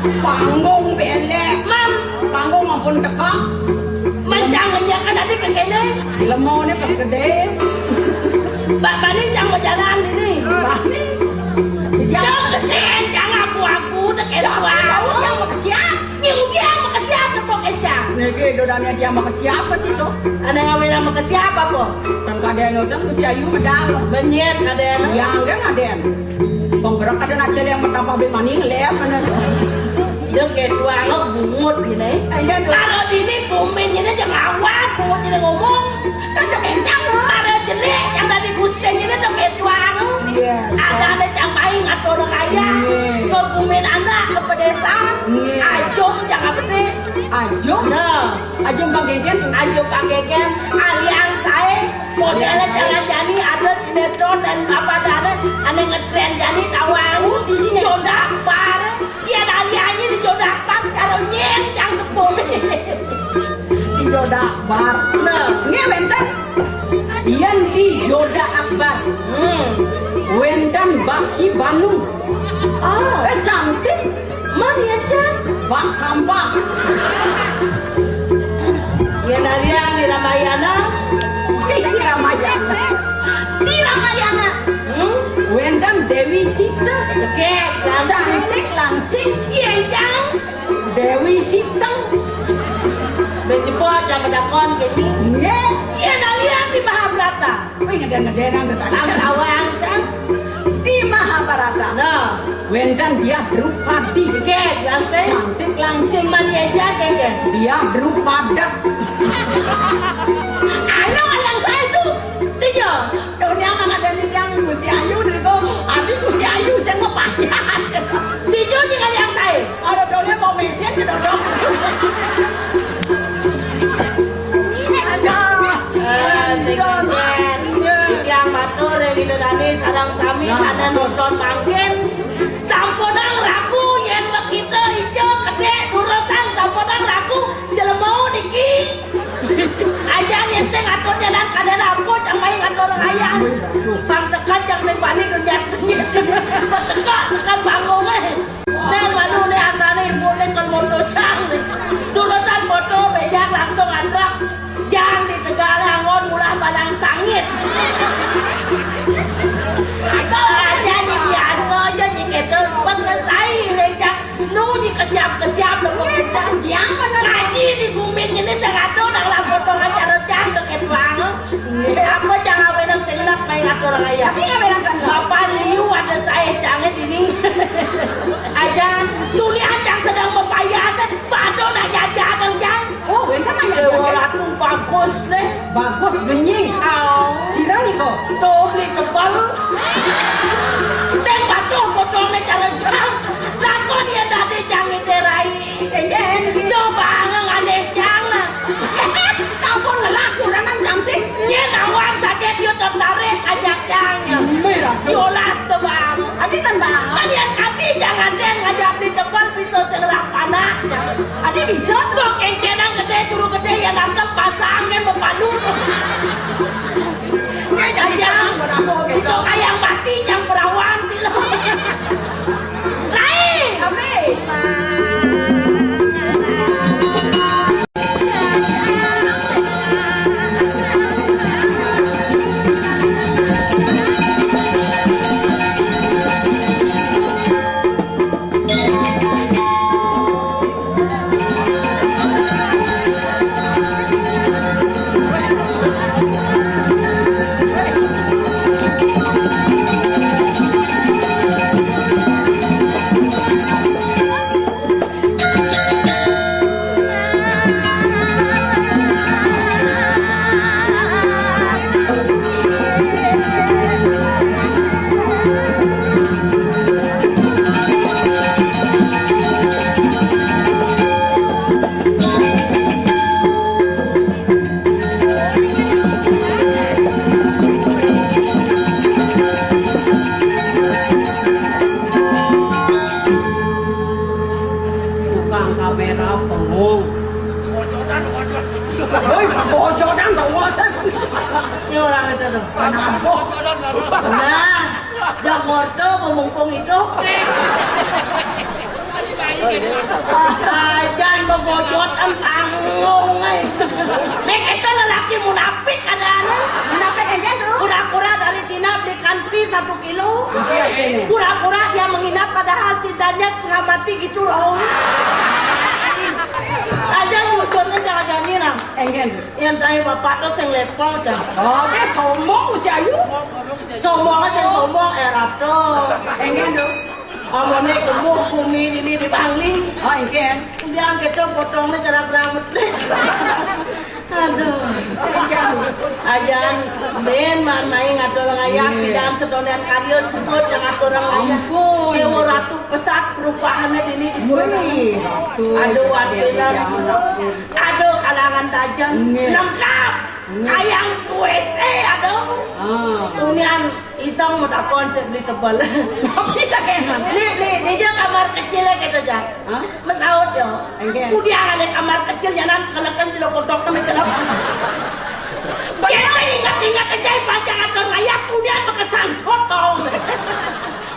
Panggung belek. Mam, Panggung maupun tekak. mencang menjakan tadi ke kene. Lemau nih pas gede. Bapak ini jangan jalan ini. Bani. Jangan gedean, jangan aku tak kira Tahu wow. dia mau ke siapa? Nyugia mau ke siapa po kencang? Nege dodanya dia mau ke siapa sih tuh? Ada ngawin sama ke siapa po? Kan kadang udah ke si Ayu medal. Benyet ada yang. Yang kan ada. Penggerak ada aja yang pertama beli maning lihat mana. Dia kedua lo bungut gini. Kalau ini bumin ini jangan awal, bungut ini ngomong. Kan jadi kencang loh. Ada jelek yang tadi gusteng ini tuh kedua lo. Ada yang main atau orang kaya. Ke bumin anak ke pedesaan. Ajong jangan penting. Ajong. Nah, Ajong bagaikan. Ajong bagaikan alians saya. Modelnya jangan jadi ada sinetron dan apa ada ngetren jadi tawang di sini jodak bar. Dia aliannya di jodak bar kalau nyencang kepung. Di Joda Akbar. Nah, ini benten. Ian di Joda Akbar. Wenten Baksi Bandung. Cantik. Mana ya cang? Bak sampah. Dia alian di Ramayana. Di Ramayana. Di Ramayana. Wenten Dewi Sita. Oke, Cantik langsing. Nyencang. Dewi Siteng. Benjepot yang mendakon gini. Dia alian di Mahabharata. Wih, ngeden-ngedenan Ambil awang cang. di Mahabharata. Nah, Wenten dia Drupadi. oke, langsung. Cantik langsing. Mania jaga kan? Dia Drupada. Ayo yang saya tuh, dia. Dunia nggak ada yang Gusti Ayu dari kau. Adik Gusti Ayu saya mau payah. Dia juga yang saya. Ada doanya mau mesin sudah dong. Yang matur yang dani sarang sami ada nonton mangkin. Sampodang raku yang begitu hijau gede urusan sampodang raku jelmau niki. Aja nih saya ngatur jalan kada lampu sampai ngatur ayam. Bang sekat yang sembani kerja bertekak sekat bangun Saya malu nih asal ibu nih kan moto cang. Urusan moto bejak langsung andrak. Jang di Tegalangon mulai balang sangit. Atau aja nih biasa aja nih kita pas selesai lecak nu di kesiap yang mana ngaji di bumin ini jangan tuh nang lapor dong acara jang deket banget. Apa jangan benang sengelak main atur raya. Tapi nggak bilang kan. Bapak liu ada saya jangan ini. Aja tulisan yang sedang membayasan bado nak jajan jang. Oh, Wenten aja. Walaupun bagus deh. Bagus benying. Sirang nih kok. Tuh beli tebal. Teng batu potongnya cara jam. Lakon dia tadi jangan derai. Cenggen. Coba ngalih jangan. Kau pun ngelaku dan cantik. Dia nawang saja dia tertarik ajak jangan. Merah. Yolas tebang. Adi kan bang. Kalian kami jangan deh ngajak di depan bisa segelap anak. Adi bisa. Dok kencenan gede turu gede yang nangkep pasangnya berpadu. Dia jangan berapa gitu. Ayam mati yang perawan tidak. Lain. Kami. Nah, yang morto memumpung itu. Ajan begoyot tanggung nek itu lelaki munafik kadang-kadang Munafik aja tuh. pura-pura dari Cina beli country 1 kilo pura-pura dia menginap padahal cintanya setengah mati gitu loh aja wujudnya jangan-jangan nang Engen. yang saya bapak tuh yang level dah Oke, sombong si Ayu. sombong aja sombong era tuh Engen tuh. omongnya gemuk bumi ini di Bangli Oh, engen. kemudian kita potongnya cara beramut aduh ajan ben manai ngatur ngayak bidang sedonan karya sebut yang ngatur ngayak dewa ratu pesat perubahannya ini Wih, aduh wadilah aduh kalangan tajam lengkap ayang WC aduh kemudian iseng mau tak konsep beli tebal Bisa kenan. Ini dia kamar kecil gitu aja. Mesaut yo. Kemudian ada kamar kecil jangan kelekan di lokotok temen celap. Biasa ingat-ingat aja panjang atau layak kemudian berkesan sotong.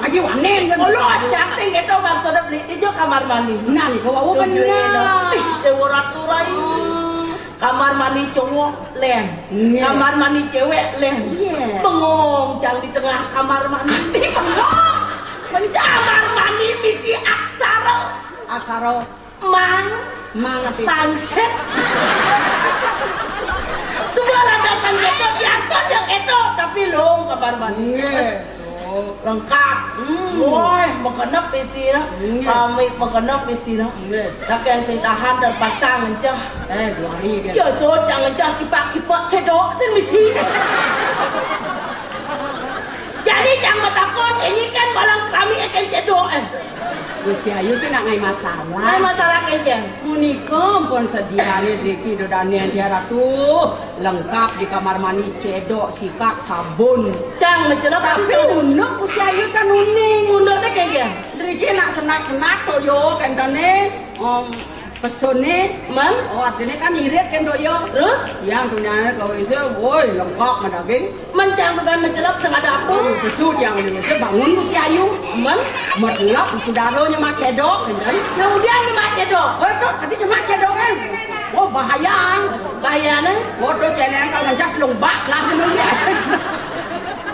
Aji wanen kan. Kalau asyik sing gitu maksudnya beli itu kamar mandi. Nah, nih kau kan nah. Dewa ratu rai. Kamar mandi cowok len, kamar mandi cewek len. Bengong jang di tengah kamar mandi. Bengong. Kamar mandi misi aksara. Aksara Mang apa? pangset. Semua landasan gitu biasa aja gitu tapi long kamar mandi. Lengkap. Woi, mengenap isi lah. Kami mengenap isi lah. Tapi yang saya tahan terpaksa ngencah. 2 hari kan. Ya so jangan ngencah kipak-kipak cedok sih misi. Jadi jangan takut ini kan malam kami akan cedok. Gusti Ayu sih nak ngai masalah. Ada masalah kencang. Menikah pun sediane Riki dodane dia ratu lengkap di kamar mandi cedok sikat sabun. Cang mencelok Tapi tapi unuk Gusti Ayu kan uning. mundur teh kencang. Riki nak senak-senak to yo kendane pesone Man, artinya kan irit kan to yo. terus Yang dunia kau itu woi lengkap sama daging. mencang bukan mencelok tengah dapur. Besut yang ini bangun Gusti Ayu. Man, Medelap saudaranya mak cedok kan. kemudian di mak cedok. Oh itu tadi cuma cedok kan. Oh bahaya. Bayarnya Waduh celeng kalau ngajak lombak lah sebenarnya.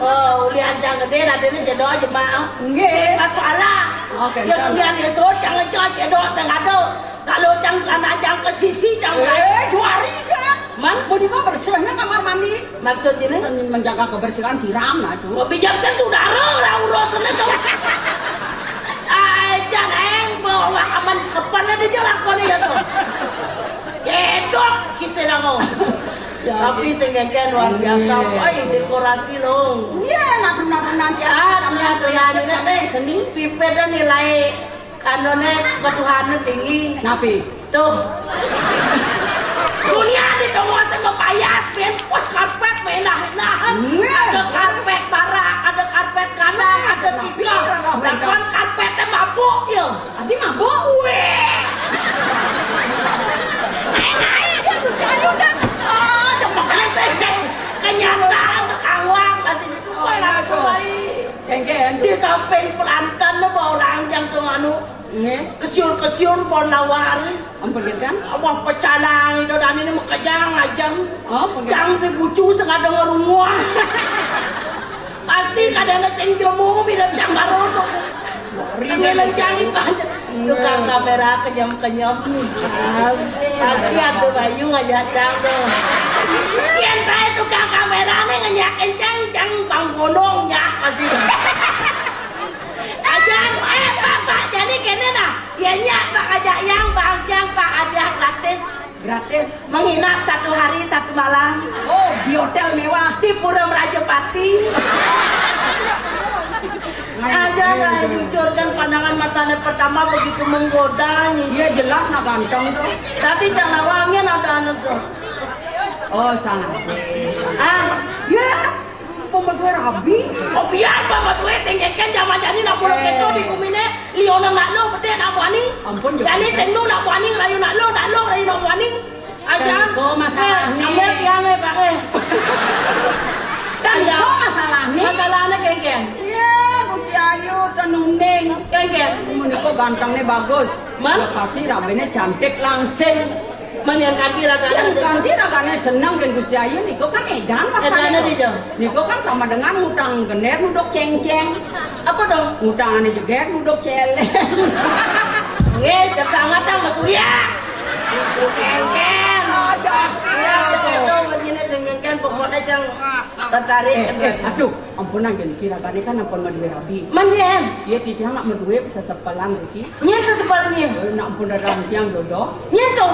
oh, lihat jangan gede, adanya cedok aja mau. Nggih. Masalah. Oke, Ya kemudian esok jangan cedok sengaja. Selalu jangan kanan jangan ke sisi jangan. 2 hari kan. Man, Mau dibawa bersihnya kamar mandi. maksud ini? Menjaga kebersihan siram lah itu. Mau pinjam saudara lah urusan itu. Jangan bawa aman kepala dia jalan kau ni tu. Cedok kisah lango. Tapi sengengkan luar biasa. Oi dekorasi long. Iya, nanti Terlihat ni seni pipet dan nilai kanone ketuhanan tinggi. Napi. Tuh. Dunia di tempat sama payat, pen pot karpet menah-nahan. Ada karpet barak, ada karpet kanan, ada tiga. Bahkan karpetnya mabuk ya. Adi mabok. Weh. Naik dia berjalan dah. Oh, cepat kenyataan kawang masih itu lah baik. Kengken. Di samping perantan lo bawa ranjang tuh anu. Kesiur-kesiur pon lawar. Ampun kan? Wah pecalang itu dan ini mekejang ajang. Oh, Jang dibucu sengaja ngerungua. Pasti kadang sing jomo bila jang baru tuh. Ini lencang banget. Tukang kamera kenyam-kenyam. Pasti ada bayu ngajak jang tuh. Sekian saya tukang kamera nih ngenyak kencang bang gunung nyak masih. Ajang, Pak, jadi kene nah. Dianya Pak ajak yang Bang Pak ada gratis. Menginap 1 hari 1 malam. Oh, di hotel mewah. Di Pura Rajapati. Ajang jujur kan pandangan matanya pertama begitu menggoda. Iya jelas nak ganteng tuh. Tapi jangan awalnya ada anak tuh. Oh, salah. Ya. Pembantu rabi. Oh biar bapak gue sengkekan zaman jadi nak pulang keto di kumine liona nak lo bete nak muaning. Ampun jadi tendu nak muaning rayu nak lo rayu nak muaning. Aja. Kau masalah ni. Ambil yang pak Dan kau masalah ni. Masalahnya kengkeng. Ya, Gusti Ayu. Aduh, tenuning. Kengken. Meniko gantengnya bagus. Man? Ya pasti rabene cantik langsing. Manyan kaki Yang raganya. ganti ragane seneng kan Gusti Ayu niko kan edan Edannya pasane. dia. Niko kan sama dengan ngutang gener nuduk ceng-ceng. Apa dong? Ngutangane jeger nuduk celeng. Nggih, cek sangat dah Mas Surya. Kengken. Ya, itu begini sengken pokoknya yang tertarik. Aduh, ampunan kan kira-kira kan ampun maduwe rabi. Manyen. Dia tidak nak maduwe bisa sepelan Riki. Nyen seseparnya. Nak ampun dalam tiang dodo. Nyen tuh.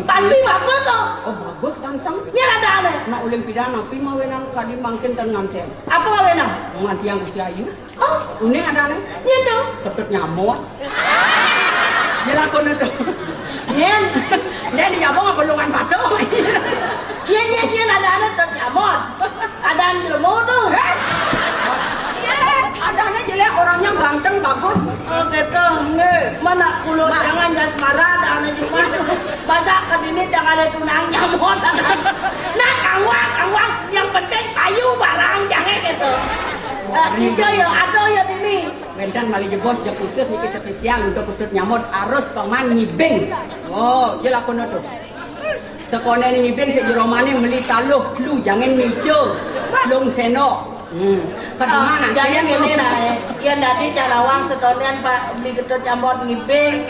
Pasti bagus tuh. Oh bagus ganteng. Nyen ada aneh. Nak uling pidana pi mawenang kadi mangkin ten nganten. Apa kawenang? Nganti yang Gusti Ayu. Oh, Uning ada nih. nyen tuh. Ketut nyamot. Dia lakon itu. Nyen. Dia di nyamot apa lungan batu. Nyen ada aneh ternyamot. Ada aneh jelemu tuh. Adanya jelek orangnya ganteng bagus. Oh gitu. Mana kulo jangan jasmara ada aneh cuma. Masa kedini jangan ada tunang nyamot. Nah kawang yang penting payu barang jangan gitu. Itu ya ada ya ini. Bendan mali jebos je khusus niki spesial untuk ketut nyamot arus paman ngibing. Oh, dia lakon itu. Sekone ngibing sejero-mane meli taluh lu jangan mijo. Long seno. Kadimana Jangan ini lah. Yang tadi calawang setonian Pak beli ketut nyamot ngibing.